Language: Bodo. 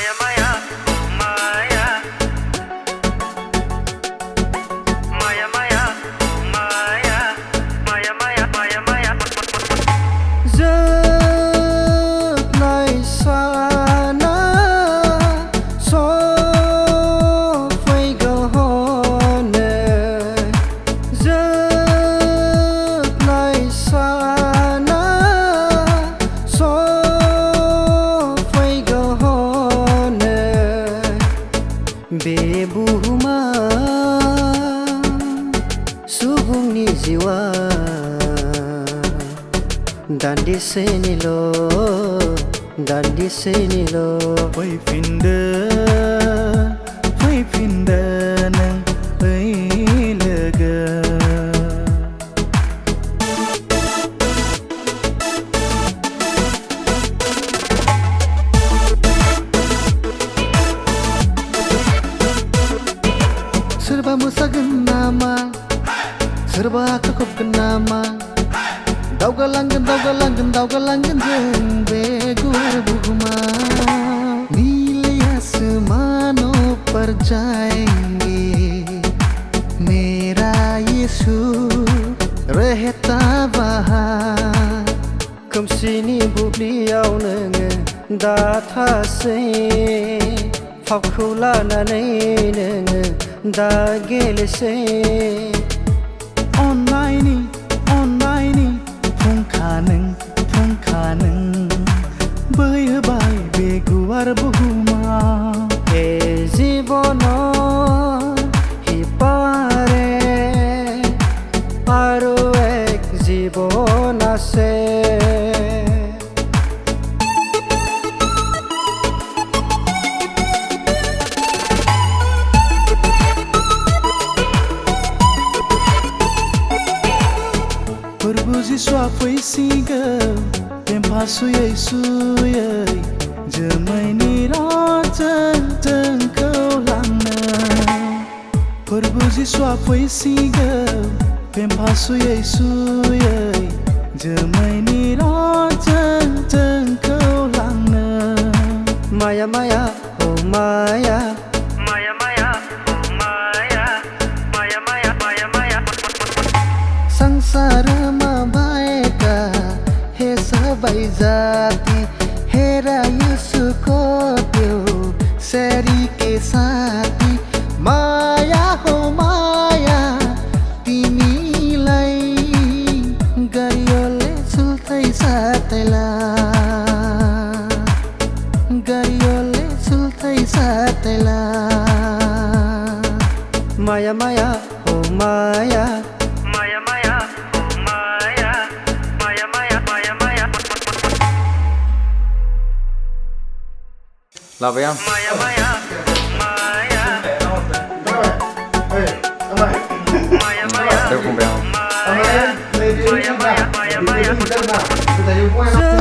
Maya Maya Maya Maya Maya Maya Maya Maya Maya Maya giấc này xa na gió phơi gò nè giấc này xa na gió phơi gò nè bebuhuma subungni jiwa Dandise nilo fai finda nang ai lega serba musagan nama serba kakupkan nama Daugalangan jeng beguar buhuma नीले आसमानों पर जाएंगे मेरा यीशु रहता वहाँ खोमसिनि बुब्लियाव नोङो दाथासै फावखौ लानानै नोङो दा गेलेसै अननायनि फुंखा नों बोहैबाय बे गुवार बुहुमा ए জীৱনৰ সিপাৰে আৰু এক জীৱন আছে Forbes Yeshua foi singa Tempasuyay suyay Jamay niratan kau langna Forbes Yeshua foi singa Tempasuyay suyay Jamay niratan kau langna Maya Maya oh Maya Maya Maya Maya Maya Maya Maya Maya संसारमा भएका हे सबै जाति हेर यसुको त्यो शरीके साथी माया हो माया तिमीलाई गरियोले सुल्थै साथैला माया माया हो माया Maya Maya Maya Maya Maya Maya Maya Love em. Maya Maya Maya Maya Maya Tôi cùng béo. Maya Maya Maya Maya Maya